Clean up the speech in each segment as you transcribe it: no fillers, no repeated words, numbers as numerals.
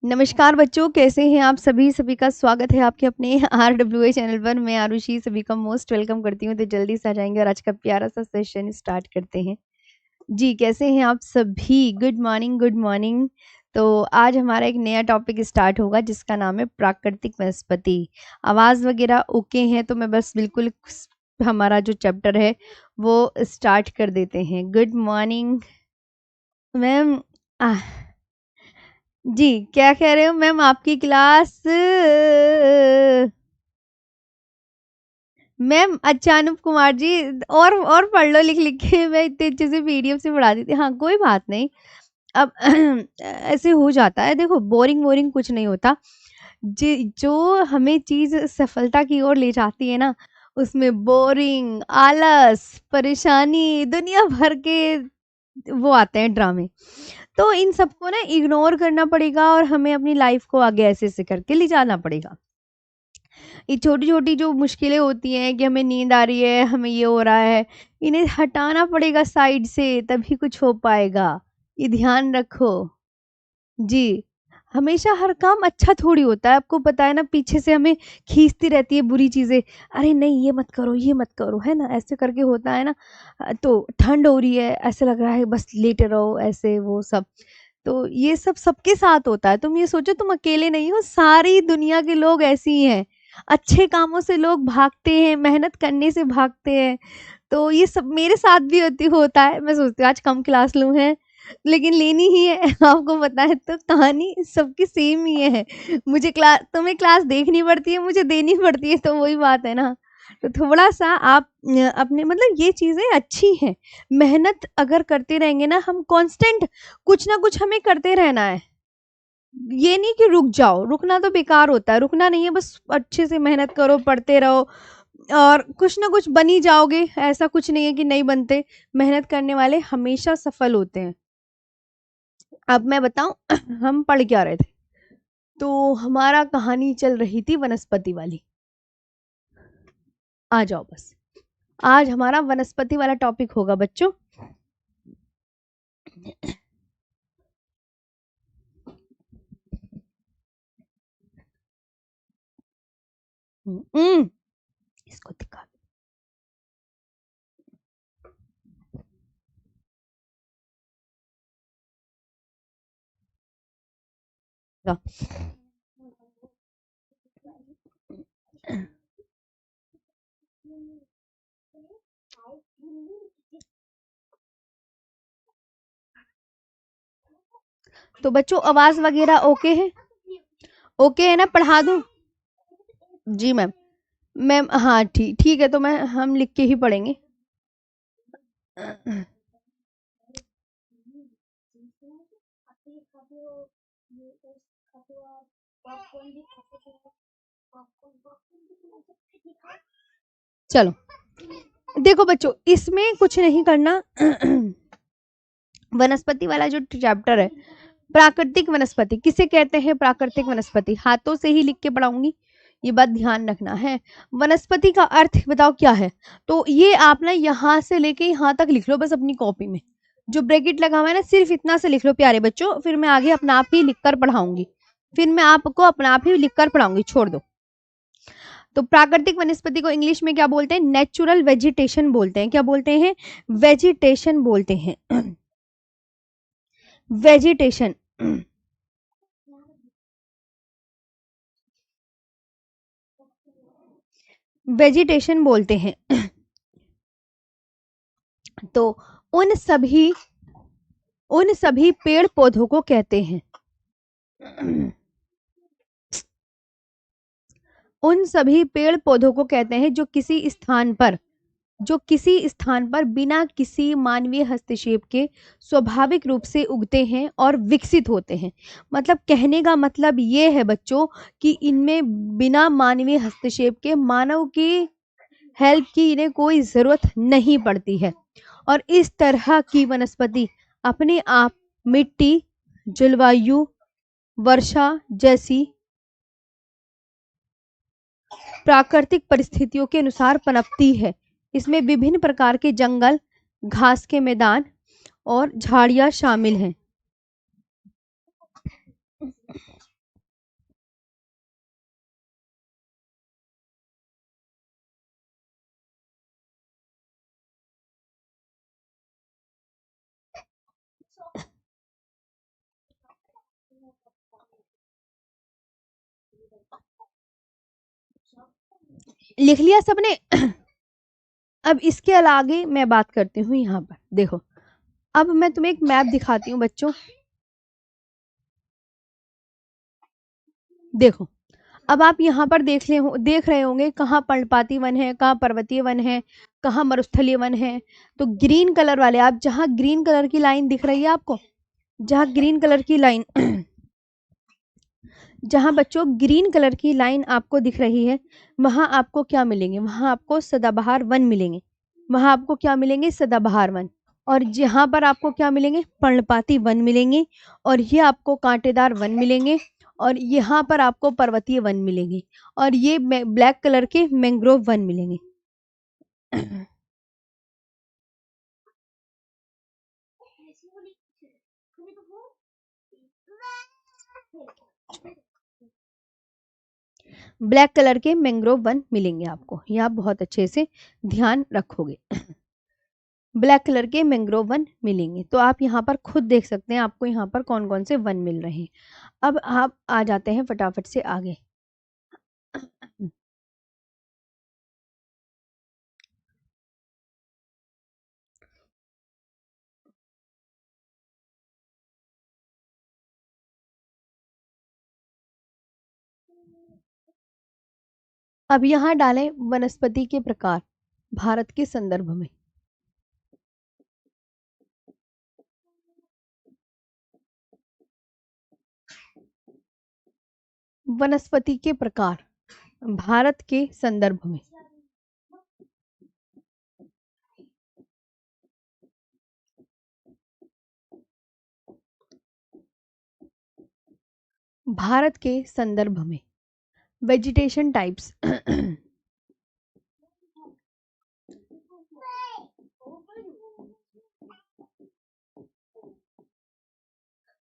नमस्कार बच्चों, कैसे हैं आप सभी? सभी का स्वागत है आपके अपने RWA चैनल पर। मैं आरुषि सभी का मोस्ट वेलकम करती हूँ। तो जल्दी से आ जाएंगे और आज का प्यारा सा सेशन स्टार्ट करते हैं। जी, कैसे हैं आप सभी? Good morning, good morning. तो आज हमारा एक नया टॉपिक स्टार्ट होगा जिसका नाम है प्राकृतिक वनस्पति। आवाज़ वगैरह ओके हैं तो मैं बस बिल्कुल हमारा जो चैप्टर है वो स्टार्ट कर देते हैं। Good morning ma'am. जी, क्या कह रहे हो मैम? आपकी क्लास मैम, अच्छा अनूप कुमार जी, और पढ़ लो लिख लिख के। मैं इतने अच्छे से पीडीएफ से पढ़ा दी थी। हाँ, कोई बात नहीं। अब ऐसे हो जाता है। देखो, बोरिंग वोरिंग कुछ नहीं होता। जो हमें चीज सफलता की ओर ले जाती है ना, उसमें बोरिंग, आलस, परेशानी, दुनिया भर के वो आते हैं ड्रामे। तो इन सबको ना इग्नोर करना पड़ेगा और हमें अपनी लाइफ को आगे ऐसे ऐसे करके ले जाना पड़ेगा। ये छोटी छोटी जो मुश्किलें होती हैं कि हमें नींद आ रही है, हमें ये हो रहा है, इन्हें हटाना पड़ेगा साइड से, तभी कुछ हो पाएगा। ये ध्यान रखो। जी, हमेशा हर काम अच्छा थोड़ी होता है। आपको पता है ना, पीछे से हमें खींचती रहती है बुरी चीजें। अरे नहीं, ये मत करो, ये मत करो, है ना, ऐसे करके होता है ना। तो ठंड हो रही है, ऐसे लग रहा है बस लेटे रहो, ऐसे वो सब। तो ये सब सबके साथ होता है। तुम ये सोचो, तुम अकेले नहीं हो, सारी दुनिया के लोग ऐसे ही हैं। अच्छे कामों से लोग भागते हैं, मेहनत करने से भागते हैं। तो ये सब मेरे साथ भी होता है। मैं सोचती हूँ आज कम क्लास लूँ है, लेकिन लेनी ही है। आपको पता है, तो कहानी सबकी सेम ही है। मुझे क्लास, तुम्हें क्लास देखनी पड़ती है, मुझे देनी पड़ती है। तो वही बात है ना। तो थोड़ा सा आप अपने मतलब ये चीजें अच्छी हैं। मेहनत अगर करते रहेंगे ना हम, कांस्टेंट कुछ ना कुछ हमें करते रहना है। ये नहीं कि रुक जाओ, रुकना तो बेकार होता है। रुकना नहीं है, बस अच्छे से मेहनत करो, पढ़ते रहो और कुछ ना कुछ बन ही जाओगे। ऐसा कुछ नहीं है कि नहीं बनते। मेहनत करने वाले हमेशा सफल होते हैं। अब मैं बताऊं हम पढ़ क्या रहे थे। तो हमारा कहानी चल रही थी वनस्पति वाली। आ जाओ बस। आज हमारा वनस्पति वाला टॉपिक होगा बच्चों। इसको दिखा दो। तो बच्चों, आवाज वगैरह ओके है? ओके है ना? पढ़ा दूं? जी मैम। मैम हाँ, ठीक ठीक है। तो मैं हम लिख के ही पढ़ेंगे। चलो, देखो बच्चों, इसमें कुछ नहीं करना। वनस्पति वाला जो चैप्टर है, प्राकृतिक वनस्पति किसे कहते हैं? प्राकृतिक वनस्पति हाथों से ही लिख के पढ़ाऊंगी, ये बात ध्यान रखना है। वनस्पति का अर्थ बताओ क्या है? तो ये आप ना यहाँ से लेके यहाँ तक लिख लो बस अपनी कॉपी में। जो ब्रैकेट लगा हुआ है ना, सिर्फ इतना से लिख लो प्यारे बच्चों। फिर मैं आगे अपना आप ही लिखकर पढ़ाऊंगी। फिर मैं आपको अपना आप ही लिखकर पढ़ाऊंगी, छोड़ दो। तो प्राकृतिक वनस्पति को इंग्लिश में क्या बोलते हैं? नेचुरल वेजिटेशन बोलते हैं। क्या बोलते हैं? वेजिटेशन बोलते हैं। वेजिटेशन। वेजिटेशन बोलते हैं। तो उन सभी पेड़ पौधों को कहते हैं, उन सभी पेड़ पौधों को कहते हैं जो किसी स्थान पर बिना किसी मानवीय हस्तक्षेप के स्वाभाविक रूप से उगते हैं और विकसित होते हैं। मतलब कहने का मतलब ये है बच्चों कि इनमें बिना मानवीय हस्तक्षेप के, मानव की हेल्प की इन्हें कोई जरूरत नहीं पड़ती है। और इस तरह की वनस्पति अपने आप मिट्टी, जलवायु, वर्षा जैसी प्राकृतिक परिस्थितियों के अनुसार पनपती है। इसमें विभिन्न प्रकार के जंगल, घास के मैदान और झाड़ियां शामिल हैं। लिख लिया सबने? अब इसके आगे मैं बात करती हूँ। यहाँ पर देखो, अब मैं तुम्हें एक मैप दिखाती हूँ बच्चों। देखो, अब आप यहाँ पर देख रहे होंगे कहाँ पर्णपाती वन है, कहाँ पर्वतीय वन है, कहाँ मरुस्थलीय वन है। तो ग्रीन कलर वाले, आप जहाँ ग्रीन कलर की लाइन दिख रही है आपको, जहाँ ग्रीन कलर की लाइन जहाँ बच्चों ग्रीन कलर की लाइन आपको दिख रही है, वहां आपको क्या मिलेंगे? वहां आपको सदाबहार वन मिलेंगे। वहां आपको क्या मिलेंगे? सदाबहार वन। और जहां पर आपको क्या मिलेंगे? पर्णपाती वन मिलेंगे। और ये आपको कांटेदार वन मिलेंगे। और यहाँ पर आपको पर्वतीय वन मिलेंगे। और ये ब्लैक कलर के मैंग्रोव वन मिलेंगे। ब्लैक कलर के मैंग्रोव वन मिलेंगे आपको, ये आप बहुत अच्छे से ध्यान रखोगे। ब्लैक कलर के मैंग्रोव वन मिलेंगे। तो आप यहाँ पर खुद देख सकते हैं आपको यहाँ पर कौन कौन से वन मिल रहे हैं। अब आप आ जाते हैं फटाफट से आगे। अब यहाँ डालें वनस्पति के प्रकार भारत के संदर्भ में। वनस्पति के प्रकार भारत के संदर्भ में। भारत के संदर्भ में vegetation types.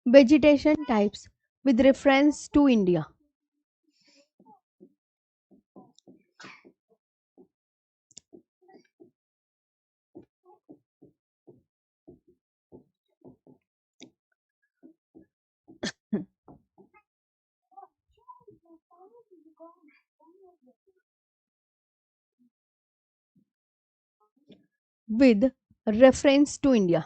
vegetation types with reference to India. With reference to India.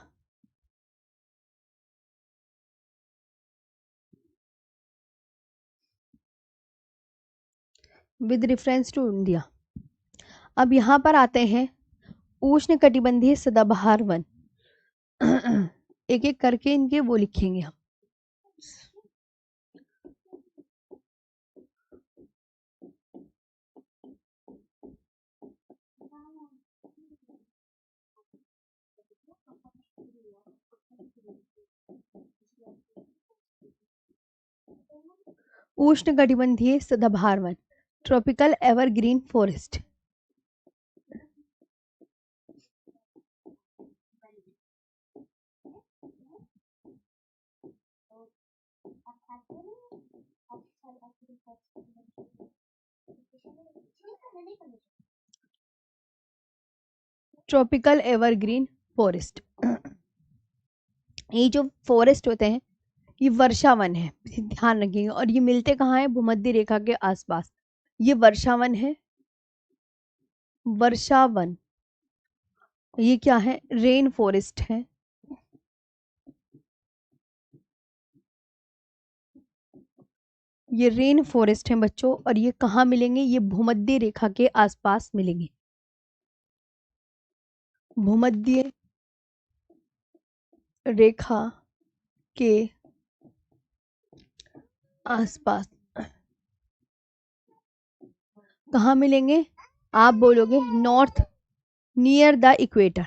With reference to India. अब यहाँ पर आते हैं उष्णकटिबंधीय सदाबहार वन। एक एक करके इनके वो लिखेंगे हम। उष्णकटिबंधीय सदाबहार one, tropical evergreen forest. Tropical evergreen forest. ये जो फॉरेस्ट होते हैं ये वर्षावन है, ध्यान रखिएगा। और ये मिलते कहाँ है? भूमध्य रेखा के आसपास। ये वर्षावन है, वर्षावन। ये क्या है? रेन फॉरेस्ट है। ये रेन फॉरेस्ट है बच्चों। और ये कहाँ मिलेंगे? ये भूमध्य रेखा के आसपास मिलेंगे। भूमध्य रेखा के आसपास कहाँ मिलेंगे? आप बोलोगे नॉर्थ, नियर द इक्वेटर।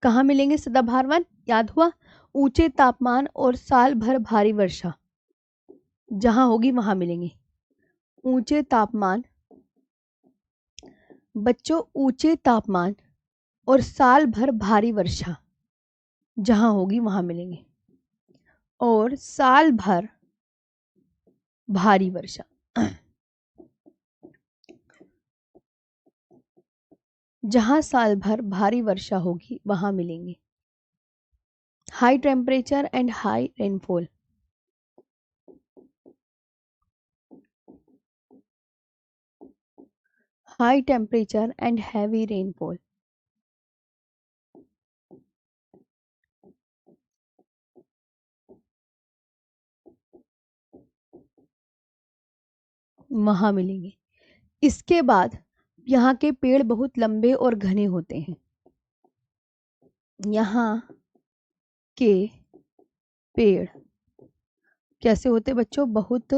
कहाँ मिलेंगे सदाबहार वन? याद हुआ? ऊंचे तापमान और साल भर भारी वर्षा जहां होगी वहां मिलेंगे। ऊंचे तापमान, बच्चों ऊंचे तापमान और साल भर भारी वर्षा जहां होगी वहां मिलेंगे। और साल भर भारी वर्षा जहां साल भर भारी वर्षा होगी वहां मिलेंगे। High temperature and high rainfall, high temperature and heavy rainfall, वहां मिलेंगे। इसके बाद यहाँ के पेड़ बहुत लंबे और घने होते हैं। यहाँ के पेड़ कैसे होते बच्चों? बहुत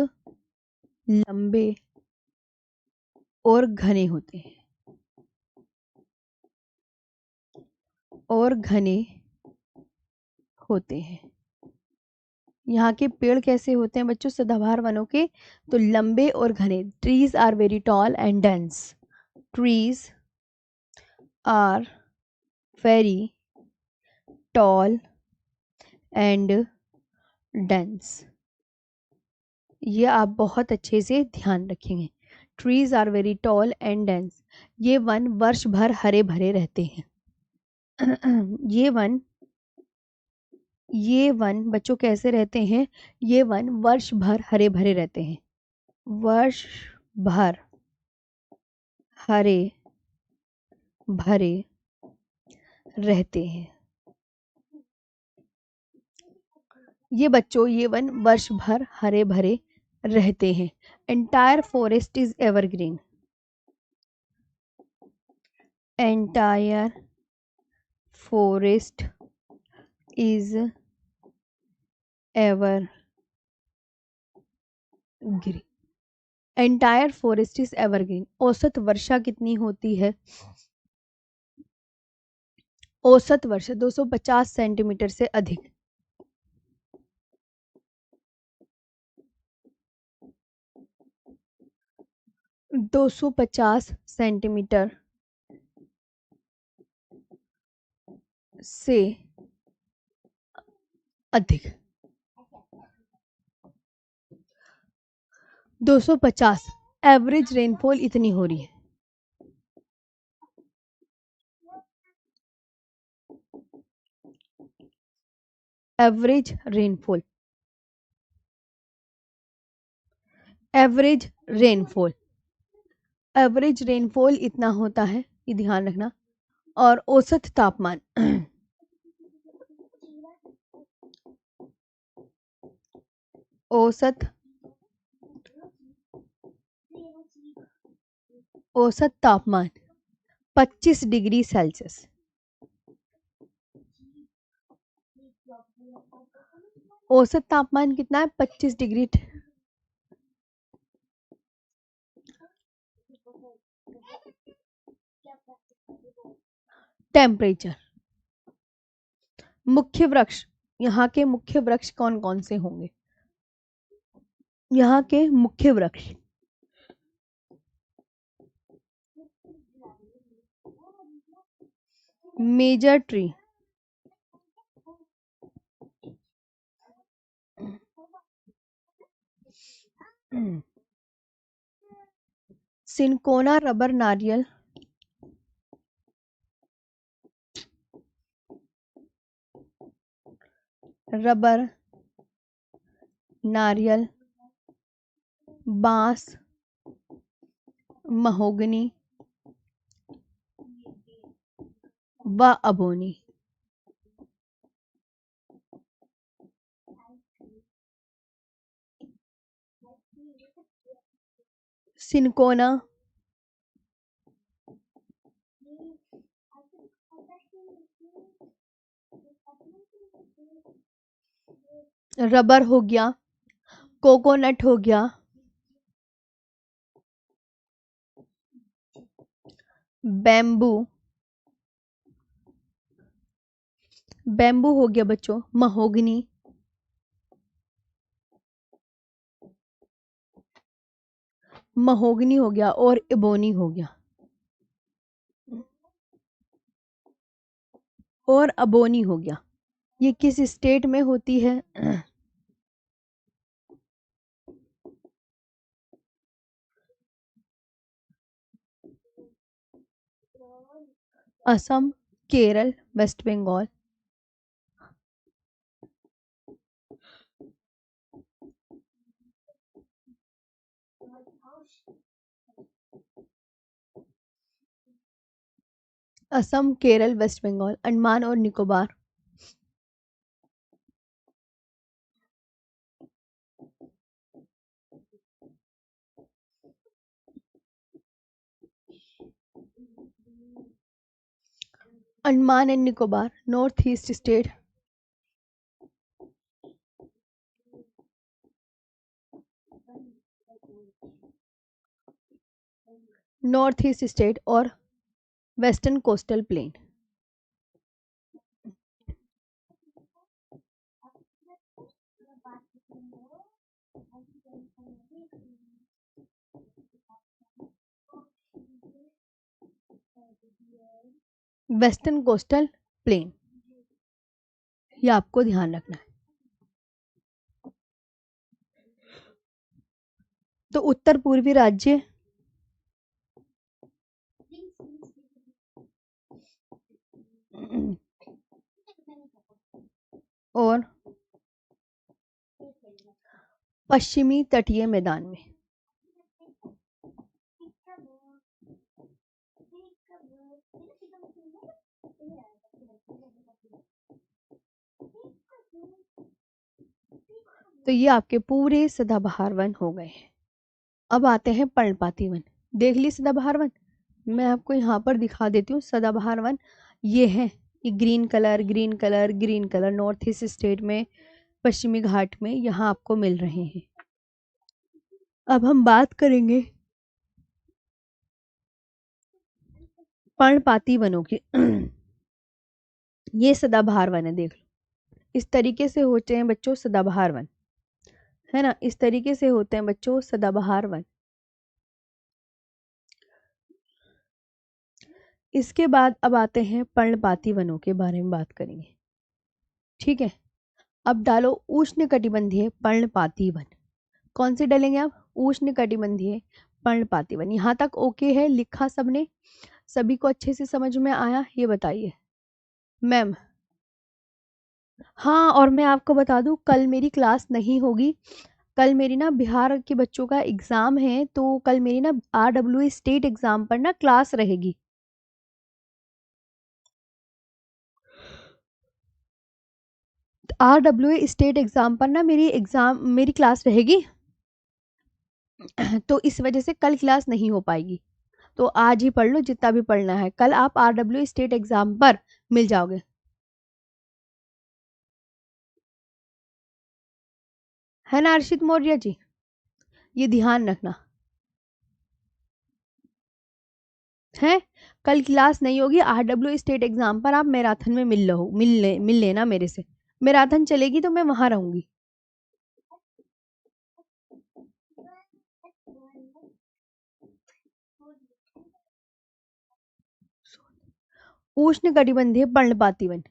लंबे और घने होते हैं। और घने होते हैं। यहाँ के पेड़ कैसे होते हैं बच्चों सदाबहार वनों के? तो लंबे और घने। Trees are very tall and dense. Trees are very tall and dense. ये आप बहुत अच्छे से ध्यान रखेंगे। Trees are very tall and dense. ये वन वर्ष भर हरे भरे रहते हैं। ये वन बच्चों कैसे रहते हैं? ये वन वर्ष भर हरे भरे रहते हैं। वर्ष भर हरे भरे रहते हैं। ये बच्चों ये वन वर्ष भर हरे भरे रहते हैं। Entire forest is evergreen. Entire forest is evergreen. Entire forest is evergreen. औसत वर्षा कितनी होती है? औसत वर्षा 250 सेंटीमीटर से अधिक। 250 सेंटीमीटर से अधिक। 250 एवरेज रेनफॉल इतनी हो रही है। Average rainfall, average rainfall, average rainfall इतना होता है, ये ध्यान रखना। और औसत तापमान औसत औसत तापमान 25 डिग्री सेल्सियस। औसत तापमान कितना है? 25 डिग्री। टेम्परेचर। मुख्य वृक्ष, यहाँ के मुख्य वृक्ष कौन कौन से होंगे? यहाँ के मुख्य वृक्ष मेजर ट्री, सिनकोना रबर नारियल, रबर नारियल, बांस, महोगनी व अबोनी। सिनकोना, रबर हो गया, कोकोनट हो गया, बैम्बू, बैम्बू हो गया बच्चों, महोगनी, महोगनी हो गया, और इबोनी हो गया, और अबोनी हो गया। ये किस स्टेट में होती है? असम, केरल, वेस्ट बंगाल। असम, केरल, वेस्ट बंगाल, अंडमान और Nicobar. Andaman and Nicobar, north east state. North east state और western coastal plain. Western coastal plain, ये आपको ध्यान रखना है। तो उत्तर पूर्वी राज्य और पश्चिमी तटीय मैदान में। तो ये आपके पूरे सदाबहार वन हो गए हैं। अब आते हैं पर्णपाती वन। देख ली सदाबहार वन, मैं आपको यहाँ पर दिखा देती हूँ सदाबहार वन। ये है, ये green colour green colour green colour, north east state में पश्चिमी घाट में यहाँ आपको मिल रहे हैं। अब हम बात करेंगे पर्णपाती वनों की। ये सदाबहार वन है, देख लो, इस तरीके से होते हैं बच्चों सदाबहार वन, है ना, इस तरीके से होते हैं बच्चों सदाबहार वन। इसके बाद अब आते हैं पर्णपाती वनों के बारे में बात करेंगे, ठीक है। अब डालो उष्णकटिबंधीय पर्णपाती वन। कौन से डालेंगे आप? उष्णकटिबंधीय पर्णपाती वन। यहाँ तक ओके है, लिखा सबने? सभी को अच्छे से समझ में आया? ये बताइए मैम। हाँ, और मैं आपको बता दूं, कल मेरी क्लास नहीं होगी। कल मेरी ना बिहार के बच्चों का एग्जाम है, तो कल मेरी ना RW स्टेट एग्जाम पर ना क्लास रहेगी। RW स्टेट एग्जाम पर ना मेरी क्लास रहेगी। तो इस वजह से कल क्लास नहीं हो पाएगी। तो आज ही पढ़ लो जितना भी पढ़ना है, कल आप RW स्टेट एग्जाम पर मिल जाओगे। है ना अर्षित मौर्य जी? ये ध्यान रखना है, कल क्लास नहीं होगी। RW स्टेट एग्जाम पर आप मैराथन में मिल लेना मेरे से। मैराथन चलेगी तो मैं वहां रहूंगी। उष्ण कटिबंधीय पर्णपाती वन।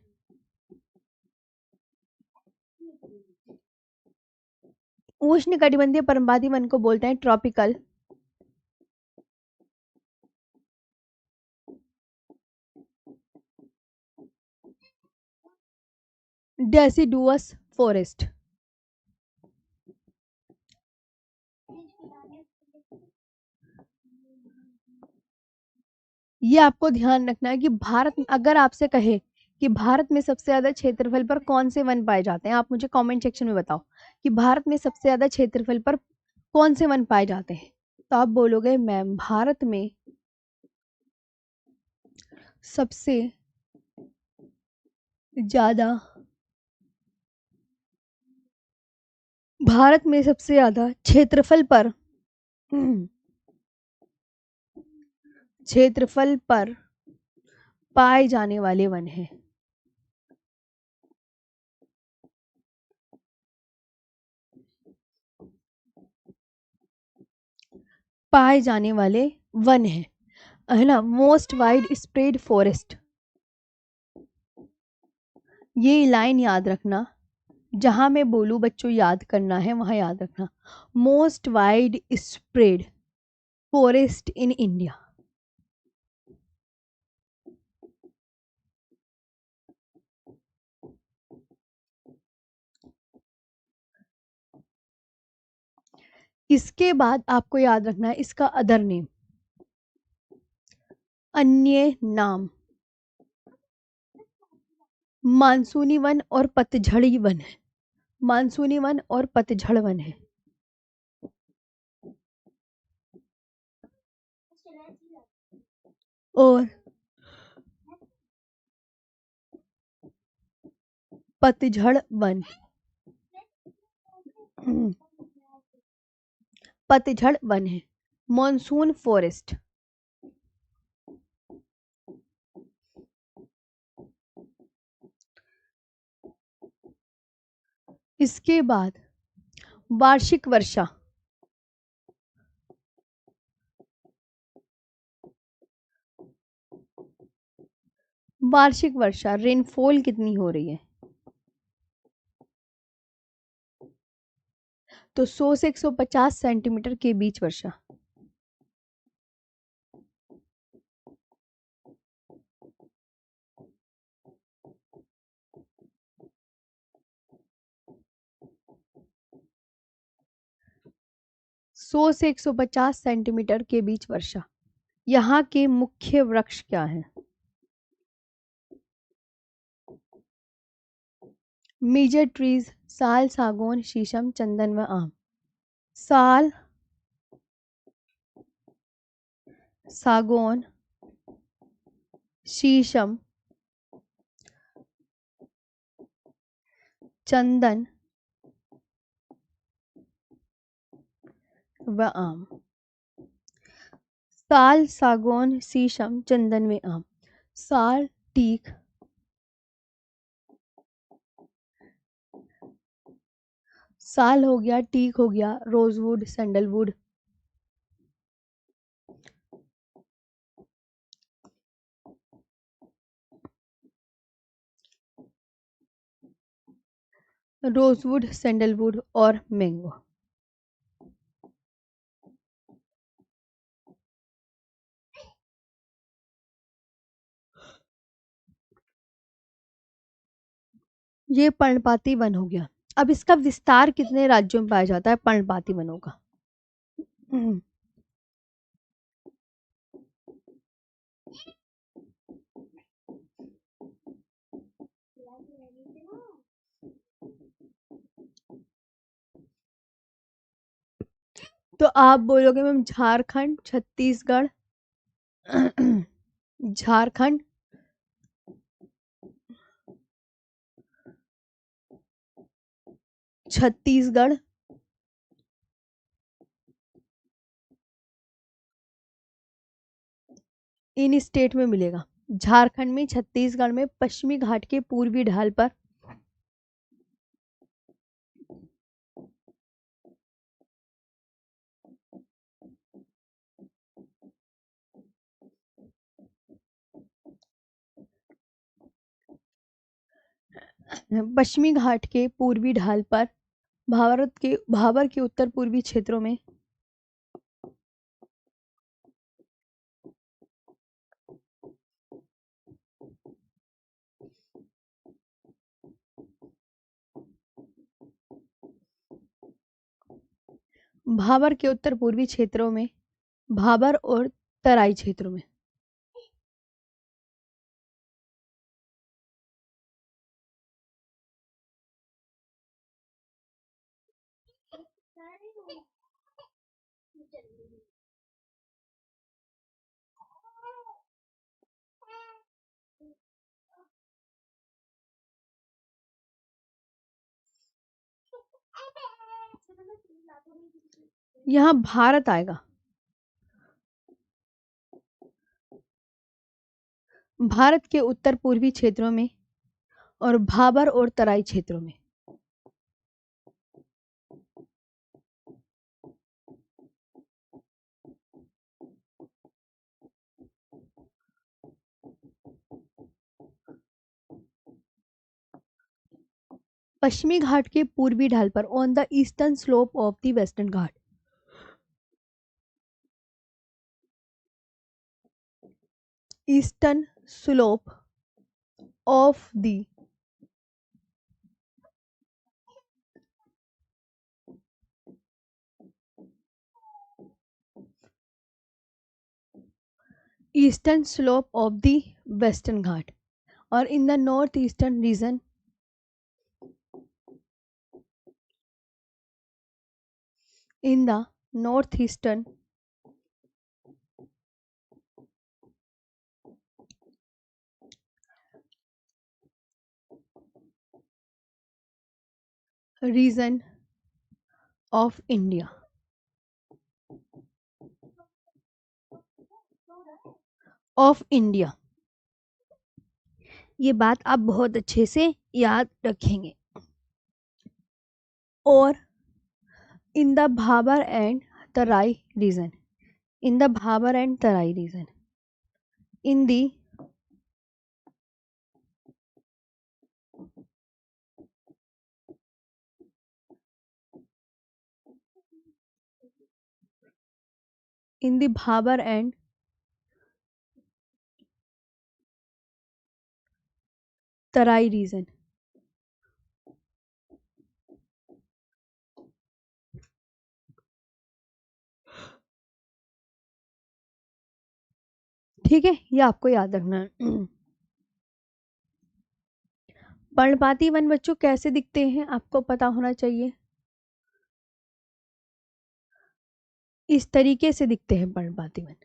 उष्ण कटिबंधीय पर्णपाती वन को बोलते हैं ट्रॉपिकल डेसिडुअस फॉरेस्ट। ये आपको ध्यान रखना है कि भारत, अगर आपसे कहे कि भारत में सबसे ज्यादा क्षेत्रफल पर कौन से वन पाए जाते हैं, आप मुझे कमेंट सेक्शन में बताओ कि भारत में सबसे ज्यादा क्षेत्रफल पर कौन से वन पाए जाते हैं। तो आप बोलोगे मैम भारत में सबसे ज्यादा, भारत में सबसे ज्यादा क्षेत्रफल पर पाए जाने वाले वन हैं। पाए जाने वाले वन है ना। मोस्ट वाइड स्प्रेड फॉरेस्ट, ये लाइन याद रखना, जहां मैं बोलूं बच्चों याद करना है वहां याद रखना। Most wide spread forest in India. इसके बाद आपको याद रखना है इसका अदर नेम, अन्य नाम, मानसूनी वन और पतझड़ी वन है। मानसूनी वन और पतझड़ वन है। और पतझड़ वन, पतझड़ वन है। Monsoon forest. इसके बाद वार्षिक वर्षा, वार्षिक वर्षा रेनफॉल कितनी हो रही है, तो 100 से 150 सेंटीमीटर के बीच वर्षा। सौ से 150 सेंटीमीटर के बीच वर्षा। यहाँ के मुख्य वृक्ष क्या हैं? मेजर ट्रीज, साल, सागौन, शीशम, चंदन व आम। साल, सागौन, शीशम, चंदन व आम। साल, सागौन, शीशम, चंदन व आम। साल, टीक, साल हो गया, टीक हो गया, रोजवुड, सैंडलवुड। रोजवुड, सैंडलवुड और मैंगो। ये पर्णपाती वन हो गया। अब इसका विस्तार कितने राज्यों में पाया जाता है पर्णपाती वनों का? तो आप बोलोगे मैम झारखंड, छत्तीसगढ़, झारखंड, छत्तीसगढ़, इन स्टेट में मिलेगा। झारखंड में, छत्तीसगढ़ में, पश्चिमी घाट के पूर्वी ढाल पर, पश्चिमी घाट के पूर्वी ढाल पर, भारत के भाबर के उत्तर पूर्वी क्षेत्रों में, भाबर के उत्तर पूर्वी क्षेत्रों में, भाबर और तराई क्षेत्रों में। यहाँ भारत आएगा। भारत के उत्तर पूर्वी क्षेत्रों में और भाबर और तराई क्षेत्रों में। पश्चिमी घाट के पूर्वी ढाल पर, on the eastern slope of the western Ghat. Eastern slope of the eastern slope of the western Ghat, और in the north eastern region, in the northeastern region of India, of India। ये बात आप बहुत अच्छे से याद रखेंगे। और in the Bhabar and Tarai region, in the Bhabar and Tarai region, in the in the Bhabar and Tarai region। ठीक है, ये आपको याद रखना है। पर्णपाती वन बच्चों कैसे दिखते हैं आपको पता होना चाहिए। इस तरीके से दिखते हैं पर्णपाती वन।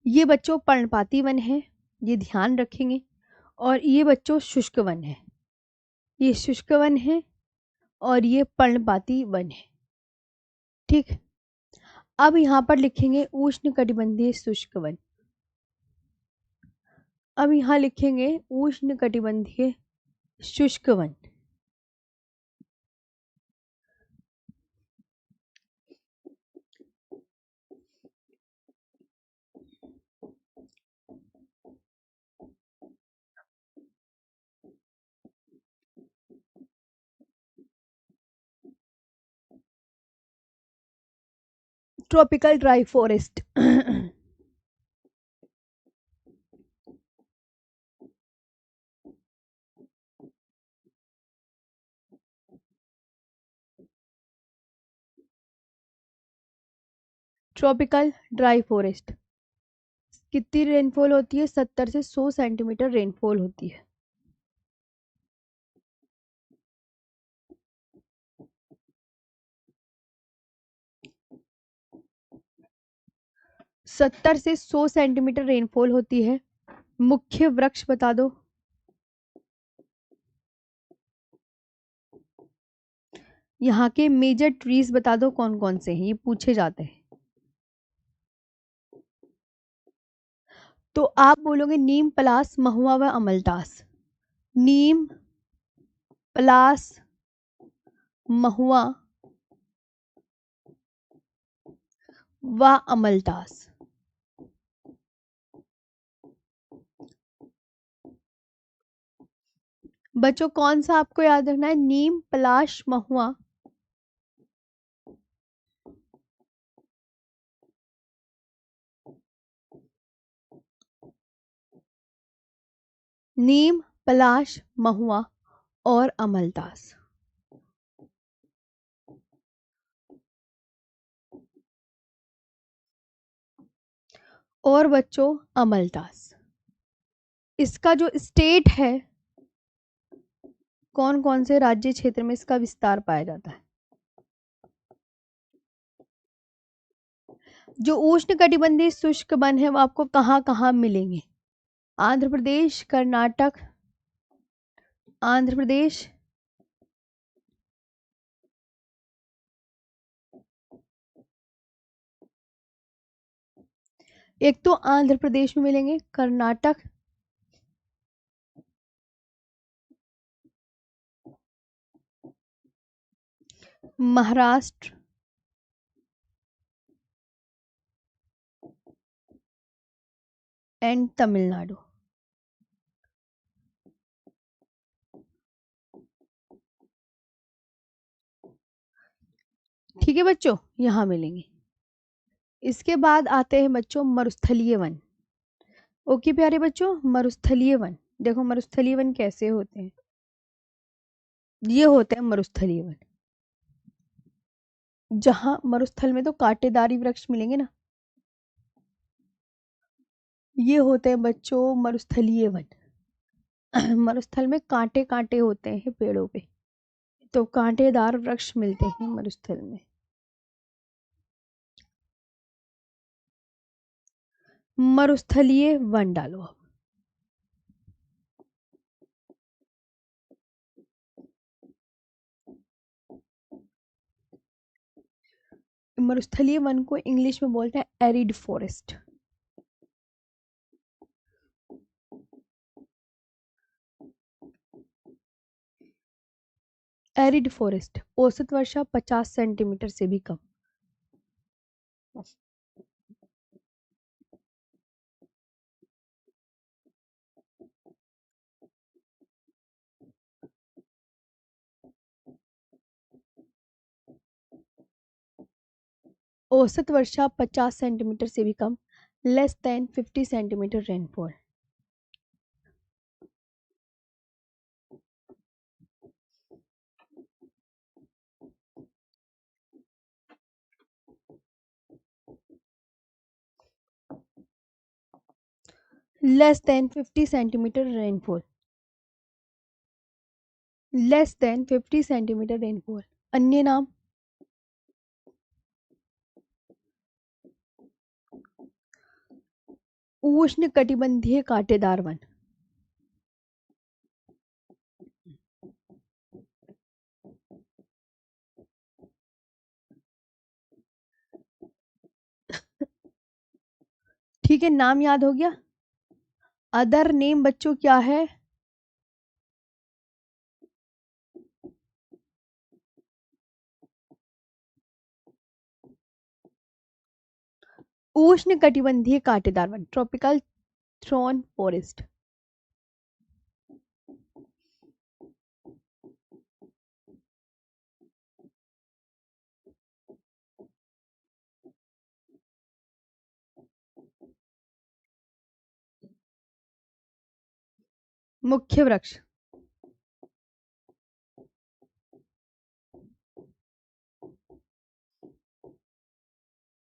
ये बच्चों पर्णपाती वन है, ये ध्यान रखेंगे। और ये बच्चों शुष्क वन है, ये शुष्क वन है और ये पर्णपाती वन है। ठीक, अब यहां पर लिखेंगे उष्ण कटिबंधीय शुष्क वन। अब यहां लिखेंगे उष्ण कटिबंधीय शुष्क one. Tropical dry forest. Tropical dry forest कितनी रेनफॉल होती है? 70 से 100 सेंटीमीटर रेनफॉल होती है। सत्तर से 100 सेंटीमीटर रेनफॉल होती है। मुख्य वृक्ष बता दो। यहाँ के मेजर ट्रीज बता दो कौन कौन से हैं, ये पूछे जाते हैं। तो आप बोलोगे नीम, पलास, महुआ व अमलतास। नीम, पलास, महुआ व अमलतास। बच्चों कौन सा आपको याद रखना है? नीम, पलाश, महुआ। नीम, पलाश, महुआ और अमलतास। और बच्चों अमलतास, इसका जो स्टेट है, कौन कौन से राज्य क्षेत्र में इसका विस्तार पाया जाता है? जो उष्ण कटिबंधीय शुष्क वन है वो आपको कहाँ कहाँ मिलेंगे? आंध्र प्रदेश, कर्नाटक, आंध्र प्रदेश, एक तो आंध्र प्रदेश में मिलेंगे, कर्नाटक, महाराष्ट्र, एंड तमिलनाडु। ठीक है बच्चों, यहाँ मिलेंगे। इसके बाद आते हैं बच्चों मरुस्थलीय वन। ओके प्यारे बच्चों, मरुस्थलीय वन। देखो मरुस्थलीय वन कैसे होते हैं, ये होते हैं मरुस्थलीय वन। जहां मरुस्थल में तो कांटेदारी वृक्ष मिलेंगे ना, ये होते हैं बच्चों मरुस्थलीय वन। मरुस्थल में कांटे कांटे होते हैं पेड़ों पे, तो कांटेदार वृक्ष मिलते हैं मरुस्थल में। मरुस्थलीय वन डालो अब। मरुस्थलीय वन को इंग्लिश में बोलते हैं एरिड फॉरेस्ट। एरिड फॉरेस्ट, औसत वर्षा 50 सेंटीमीटर से भी कम। औसत वर्षा 50 सेंटीमीटर से भी कम, less than 50 centimetre rainfall. Less than 50 centimetre rainfall, less than 50 centimetre rainfall. अन्य नाम उष्ण कटिबंधीय कांटेदार वन। ठीक है, नाम याद हो गया। अदर नेम बच्चों क्या है? उष्ण कटिबंधीय कांटेदार वन, ट्रॉपिकल थ्रॉन फॉरेस्ट। मुख्य वृक्ष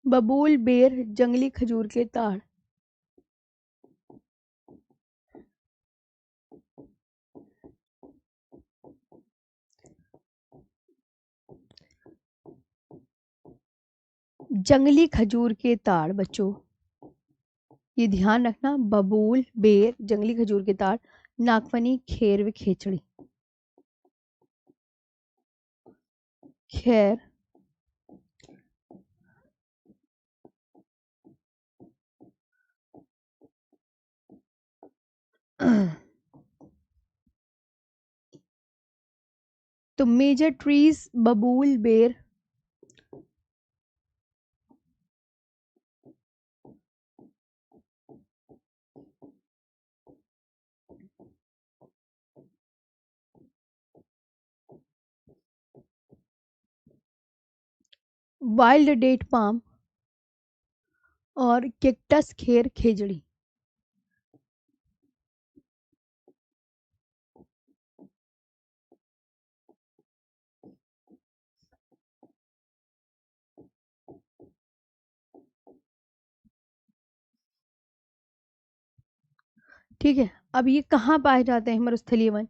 बबूल, बेर, जंगली खजूर के ताड़। जंगली खजूर के ताड़ बच्चों, ये ध्यान रखना, बबूल, बेर, जंगली खजूर के ताड़, नागफनी, खेर व खेचड़ी। खैर तो मेजर ट्रीज बबूल, बेर, वाइल्ड डेट पाम और केक्टस, खेर, खेजड़ी। ठीक है, अब ये कहाँ पाए जाते हैं मरुस्थलीय वन?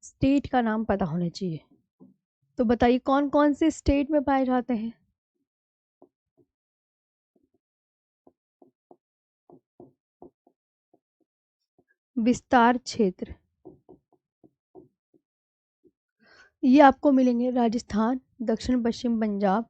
स्टेट का नाम पता होना चाहिए। तो बताइए कौन कौन से स्टेट में पाए जाते हैं? विस्तार क्षेत्र, ये आपको मिलेंगे राजस्थान, दक्षिण पश्चिम पंजाब,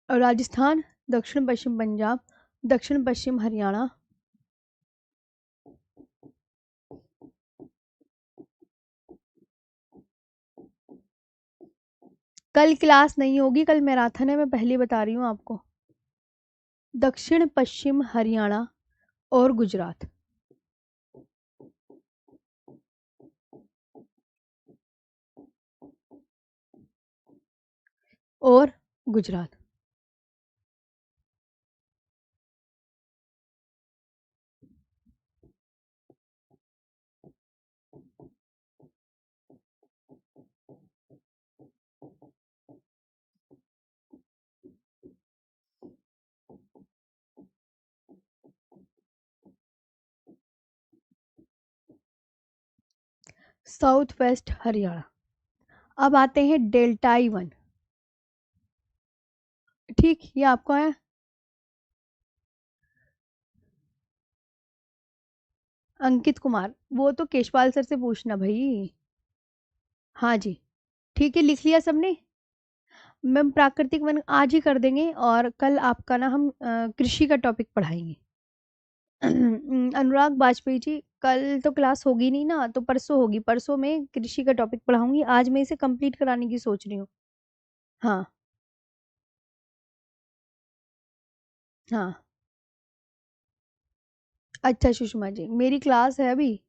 राजस्थान, दक्षिण पश्चिम पंजाब, दक्षिण पश्चिम हरियाणा, कल क्लास नहीं होगी, कल मैराथन है, मैं पहले बता रही हूँ आपको। दक्षिण पश्चिम हरियाणा और गुजरात। और गुजरात। South west Haryana. अब आते हैं डेल्टाई वन। ठीक, ये आपको है। अंकित कुमार, वो तो केशवाल सर से पूछना भाई। हाँ जी। ठीक है, लिख लिया सबने। मैम प्राकृतिक वन आज ही कर देंगे, और कल आपका ना हम कृषि का टॉपिक पढ़ाएंगे। अनुराग बाजपेयी जी, कल तो क्लास होगी नहीं ना, तो परसों होगी। परसों में कृषि का टॉपिक पढ़ाऊंगी, आज मैं इसे कंप्लीट कराने की सोच रही हूँ। हाँ। हाँ। अच्छा सुषमा जी, मेरी क्लास है अभी।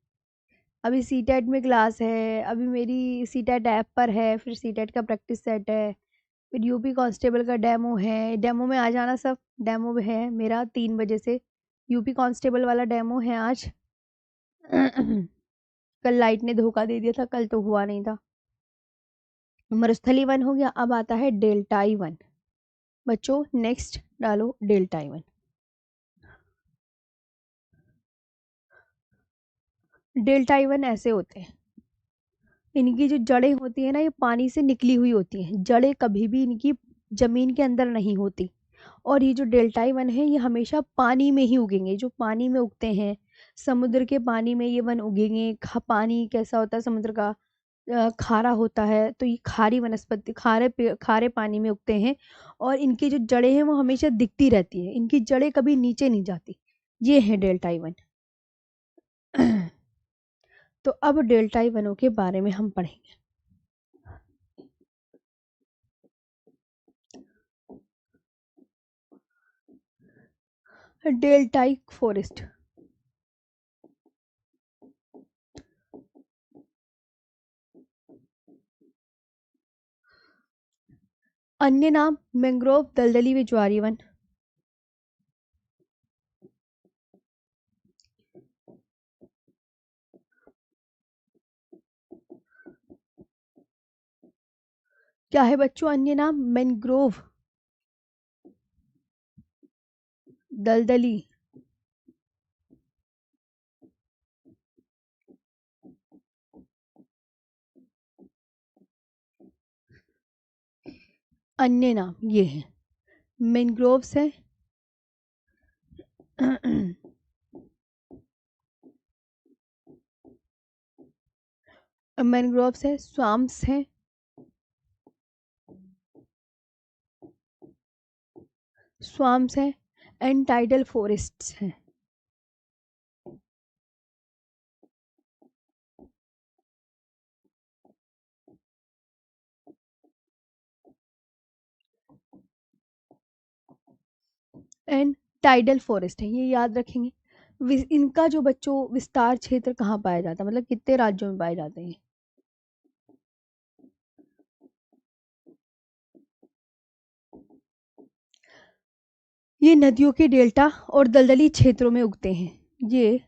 अभी सीटेट में क्लास है, अभी मेरी सीटेट ऐप पर है, फिर सीटेट का प्रैक्टिस सेट है, फिर यूपी कांस्टेबल का डेमो है। डेमो में आ जाना सब। डेमो है मेरा 3 बजे से। यूपी कांस्टेबल वाला डेमो है आज। कल लाइट ने धोखा दे दिया था, कल तो हुआ नहीं था। मरुस्थली वन हो गया, अब आता है डेल्टाई वन। बच्चों नेक्स्ट डालो डेल्टाई वन। डेल्टाई वन ऐसे होते हैं, इनकी जो जड़ें होती है ना, ये पानी से निकली हुई होती हैं। जड़ें कभी भी इनकी जमीन के अंदर नहीं होती। और ये जो डेल्टाई वन है, ये हमेशा पानी में ही उगेंगे, जो पानी में उगते हैं। समुद्र के पानी में ये वन उगेंगे। पानी कैसा होता है समुद्र का? खारा होता है, तो ये खारी वनस्पति, खारे पानी में उगते हैं। और इनकी जो जड़ें हैं वो हमेशा दिखती रहती है, इनकी जड़ें कभी नीचे नहीं जाती। ये है डेल्टाई वन। तो अब डेल्टाई वनों के बारे में हम पढ़ेंगे। Deltaic forest. अन्य नाम मैंग्रोव, दलदली व ज्वारी वन। क्या है बच्चों अन्य नाम? मैंग्रोव, दलदली, अन्य नाम ये है। मैंग्रोव्स है। मैनग्रोव्स है, स्वाम्स है, स्वाम्स है, एंड टाइडल फॉरेस्ट्स हैं। एंड टाइडल फॉरेस्ट है, ये याद रखेंगे। इनका जो बच्चों विस्तार क्षेत्र कहाँ पाया जाता है, मतलब कितने राज्यों में पाए जाते हैं? ये नदियों के डेल्टा और दलदली क्षेत्रों में उगते हैं। ये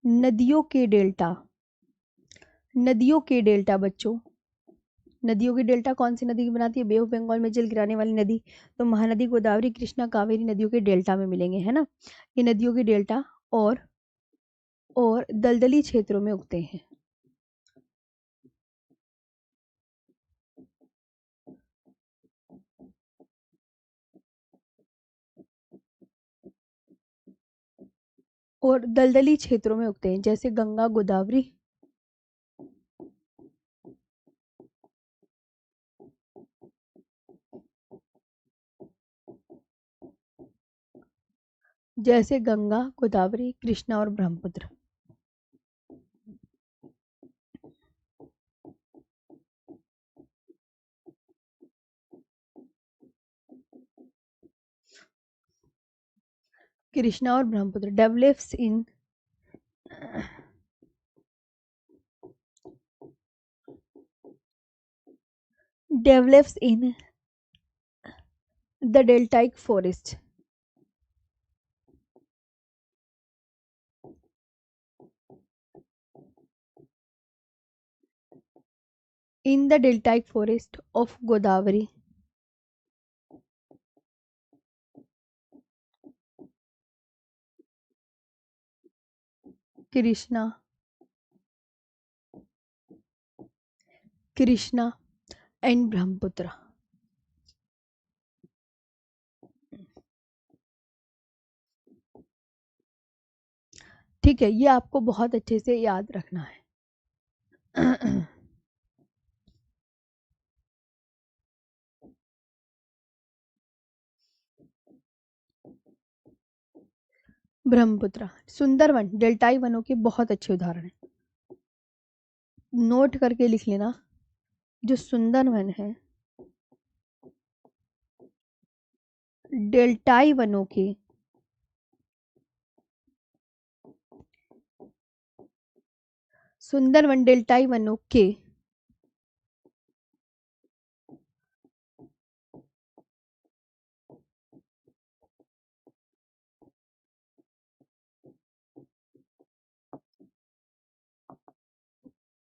नदियों के डेल्टा, नदियों के डेल्टा बच्चों। नदियों की डेल्टा कौन सी नदी बनाती है? बे ऑफ बंगाल में जल गिराने वाली नदी। तो महानदी, गोदावरी, कृष्णा, कावेरी नदियों के डेल्टा में मिलेंगे, है ना। ये नदियों के डेल्टा और दलदली क्षेत्रों में उगते हैं। और दलदली क्षेत्रों में उगते हैं, जैसे गंगा, गोदावरी। जैसे गंगा, गोदावरी, कृष्णा और ब्रह्मपुत्र। कृष्णा और Brahmaputra develops in the deltaic forest. In the deltaic forest of Godavari. Krishna and Brahmaputra. ठीक है, ये आपको बहुत अच्छे से याद रखना है। ब्रह्मपुत्र, सुंदरवन डेल्टाई वनों के बहुत अच्छे उदाहरण हैं। नोट करके लिख लेना, जो सुंदरवन है डेल्टाई वनों के सुंदरवन डेल्टाई वनों के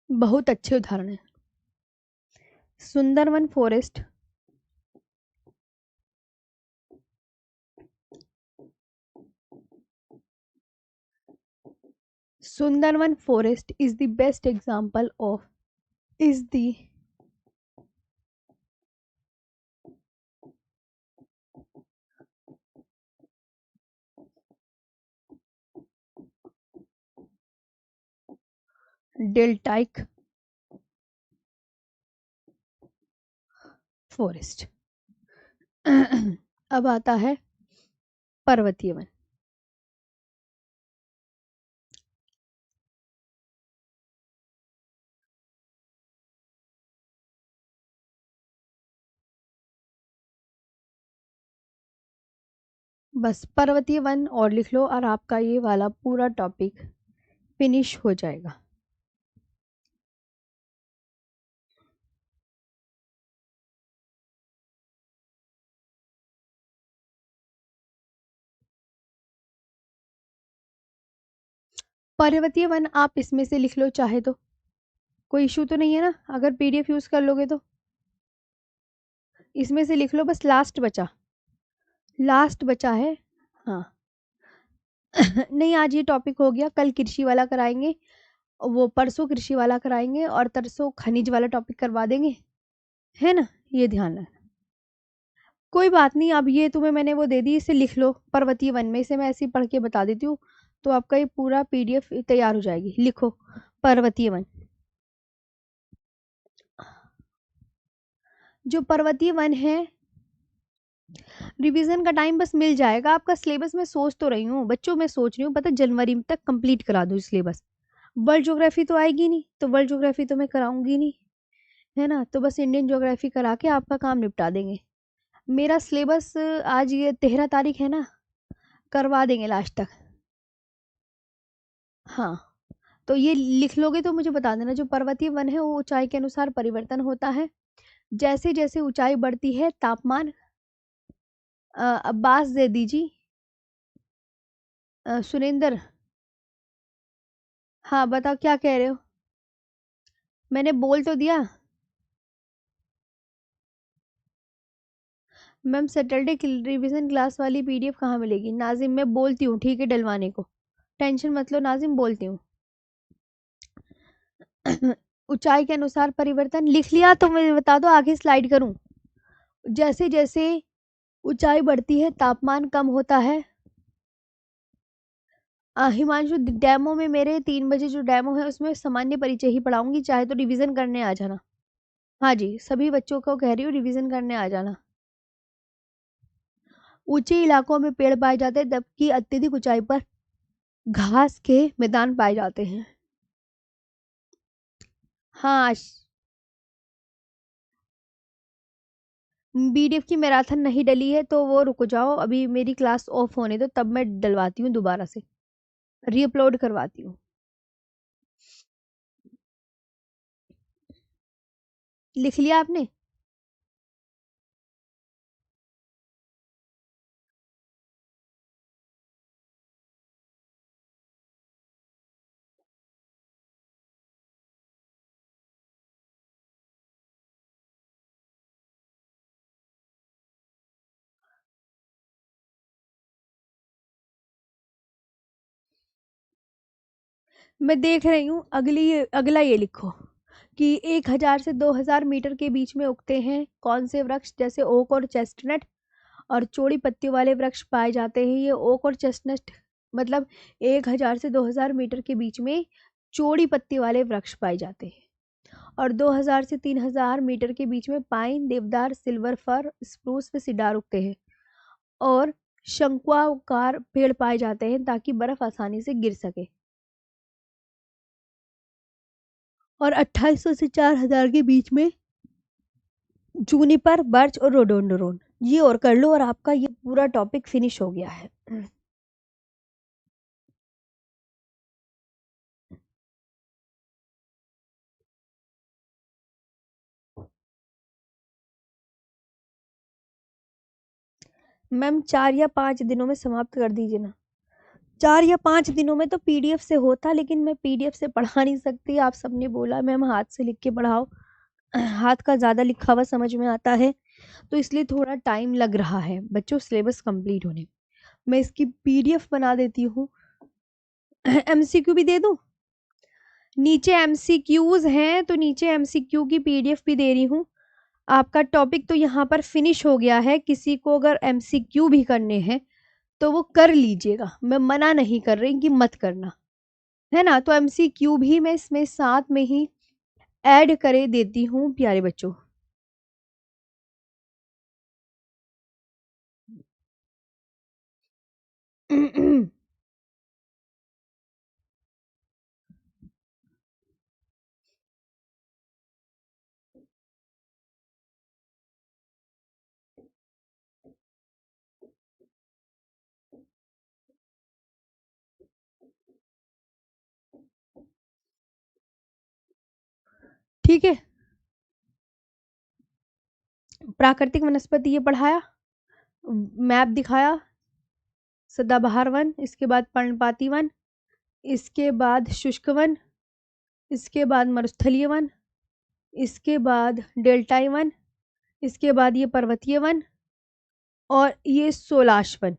बहुत अच्छे उदाहरण हैं। Sundarban forest Sundarban forest is the best example of is the deltaic forest। अब आता है पर्वतीय वन। बस पर्वतीय वन और लिख लो और आपका ये वाला पूरा टॉपिक फिनिश हो जाएगा। पर्वतीय वन आप इसमें से लिख लो चाहे तो, कोई इशू तो नहीं है ना, अगर पीडीएफ यूज कर लोगे तो इसमें से लिख लो। बस लास्ट बचा है। हाँ। नहीं, आज ये टॉपिक हो गया, कल कृषि वाला कराएंगे, वो परसों कृषि वाला कराएंगे और तरसों खनिज वाला टॉपिक करवा देंगे, है ना, ये ध्यान रखना। कोई बात नहीं, अब ये तुम्हें मैंने वो दे दी, इसे लिख लो पर्वतीय वन में, इसे मैं ऐसे ही पढ़ के बता देती हूँ तो आपका ये पूरा पीडीएफ तैयार हो जाएगी। लिखो पर्वतीय वन। जो पर्वतीय वन है, रिवीजन का टाइम बस मिल जाएगा आपका। सिलेबस मैं सोच तो रही हूँ बच्चों, मैं सोच रही हूँ पता जनवरी तक कंप्लीट करा दूँ सिलेबस। वर्ल्ड ज्योग्राफी तो आएगी नहीं, तो वर्ल्ड ज्योग्राफी तो मैं कराऊंगी नहीं, है ना, तो बस इंडियन ज्योग्राफी करा के आपका काम निपटा देंगे। मेरा सिलेबस आज ये 13 तारीख है ना, करवा देंगे लास्ट तक। हाँ, तो ये लिख लोगे तो मुझे बता देना। जो पर्वतीय वन है वो ऊंचाई के अनुसार परिवर्तन होता है। जैसे जैसे ऊंचाई बढ़ती है तापमान, अब्बास दे दीजिए, सुरेंद्र। हाँ बताओ क्या कह रहे हो, मैंने बोल तो दिया। मैम सैटरडे रिवीजन क्लास वाली पीडीएफ कहाँ मिलेगी? नाजिम मैं बोलती हूँ, ठीक है, डलवाने को टेंशन मत लो नाजिम, बोलती हूँ। ऊंचाई के अनुसार परिवर्तन लिख लिया तो मुझे बता दो, आगे स्लाइड करूं। जैसे जैसे ऊंचाई बढ़ती है तापमान कम होता है। हिमांशु, डेमो में मेरे 3 बजे जो डेमो है उसमें सामान्य परिचय ही पढ़ाऊंगी, चाहे तो रिवीजन करने आ जाना। हाँ जी, सभी बच्चों को कह रही हूँ रिवीजन करने आ जाना। ऊंचे इलाकों में पेड़ पाए जाते हैं जबकि अत्यधिक ऊंचाई पर घास के मैदान पाए जाते हैं। हाँ पीडीएफ की मैराथन नहीं डली है तो वो रुको जाओ, अभी मेरी क्लास ऑफ होने दो, तब मैं डलवाती हूँ दोबारा से, रीअपलोड करवाती हूँ। लिख लिया आपने? मैं देख रही हूँ। अगला ये लिखो कि 1000 से 2000 मीटर के बीच में उगते हैं कौन से वृक्ष, जैसे ओक और चेस्टनट, और चौड़ी पत्तियों वाले वृक्ष पाए जाते हैं। ये ओक और चेस्टनट मतलब 1000 से 2000 मीटर के बीच में चौड़ी पत्ती वाले वृक्ष पाए जाते हैं, और 2000 से 3000 मीटर के बीच में पाइन, देवदार, सिल्वर फर, स्प्रूस व सिडार उगते हैं, और शंक्वाकार पेड़ पाए जाते हैं ताकि बर्फ आसानी से गिर सके। और 2800 से 4000 के बीच में जूनिपर, बर्च और रोडोडोरॉन। ये और कर लो और आपका ये पूरा टॉपिक फिनिश हो गया है। मैम 4 या 5 दिनों में समाप्त कर दीजिए ना। 4 या 5 दिनों में तो पीडीएफ से होता, लेकिन मैं पीडीएफ से पढ़ा नहीं सकती। आप सबने बोला मैम हाथ से लिख के पढ़ाओ, हाथ का ज़्यादा लिखा हुआ समझ में आता है, तो इसलिए थोड़ा टाइम लग रहा है बच्चों सिलेबस कंप्लीट होने में। मैं इसकी पीडीएफ बना देती हूँ। एमसीक्यू भी दे दूँ? नीचे एमसीक्यूज हैं तो नीचे एमसीक्यू की पीडीएफ भी दे रही हूँ। आपका टॉपिक तो यहाँ पर फिनिश हो गया है। किसी को अगर एमसीक्यू भी करने हैं तो वो कर लीजिएगा, मैं मना नहीं कर रही कि मत करना, है ना। तो एमसीक्यू भी मैं इसमें साथ में ही ऐड करे देती हूँ प्यारे बच्चों। ठीक है, प्राकृतिक वनस्पति ये पढ़ाया, मैप दिखाया, सदाबहार वन, इसके बाद पर्णपाती वन, इसके बाद शुष्क वन, इसके बाद मरुस्थलीय वन, इसके बाद डेल्टाई वन, इसके बाद ये पर्वतीय वन, और ये सोलाश वन।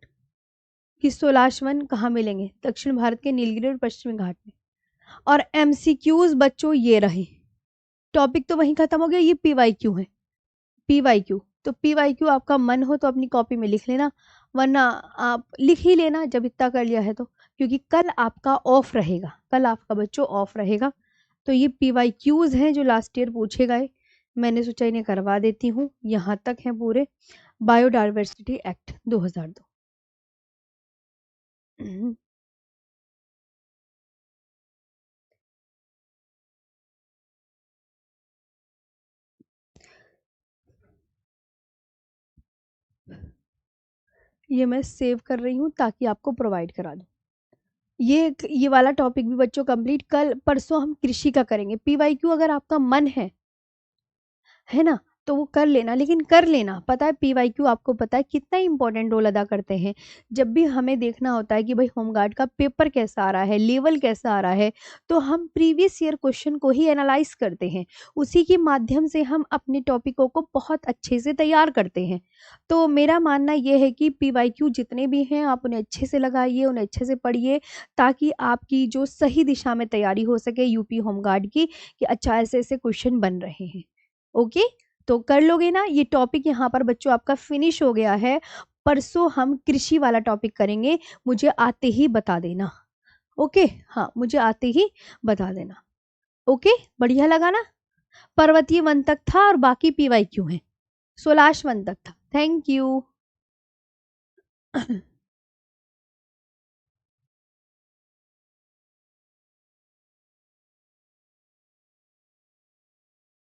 कि सोलाश वन कहाँ मिलेंगे? दक्षिण भारत के नीलगिरी और पश्चिमी घाट में। और एमसीक्यूज बच्चों ये रहे, टॉपिक तो वहीं खत्म हो गया। ये पीवाईक्यू है, पीवाईक्यू। तो पीवाईक्यू आपका मन हो तो अपनी कॉपी में लिख लेना, वरना आप लिख ही लेना जब इतना कर लिया है तो, क्योंकि कल आपका ऑफ रहेगा, कल आपका बच्चों ऑफ रहेगा। तो ये पीवाईक्यूज हैं जो लास्ट ईयर पूछे गए, मैंने सोचा इन्हें करवा देती हूँ। यहाँ तक हैं पूरे। Biodiversity act 2002। ये मैं सेव कर रही हूँ ताकि आपको प्रोवाइड करा दूँ। ये वाला टॉपिक भी बच्चों कंप्लीट, कल परसों हम कृषि का करेंगे। पीवाईक्यू अगर आपका मन है ना, तो वो कर लेना, लेकिन कर लेना। पता है पीवाईक्यू आपको पता है कितना इंपॉर्टेंट रोल अदा करते हैं। जब भी हमें देखना होता है कि भाई होमगार्ड का पेपर कैसा आ रहा है, लेवल कैसा आ रहा है, तो हम प्रीवियस ईयर क्वेश्चन को ही एनालाइज करते हैं, उसी के माध्यम से हम अपने टॉपिकों को बहुत अच्छे से तैयार करते हैं। तो मेरा मानना यह है कि पीवाईक्यू जितने भी हैं आप उन्हें अच्छे से लगाइए, उन्हें अच्छे से पढ़िए, ताकि आपकी जो सही दिशा में तैयारी हो सके यूपी होमगार्ड की, कि अच्छा ऐसे ऐसे क्वेश्चन बन रहे हैं। ओके, तो कर लोगे ना। ये टॉपिक यहाँ पर बच्चों आपका फिनिश हो गया है। परसों हम कृषि वाला टॉपिक करेंगे, मुझे आते ही बता देना। ओके, हाँ मुझे आते ही बता देना। ओके, बढ़िया लगा ना। पर्वतीय वन तक था और बाकी पीवाईक्यू है, सोलाश वन तक था। Thank you.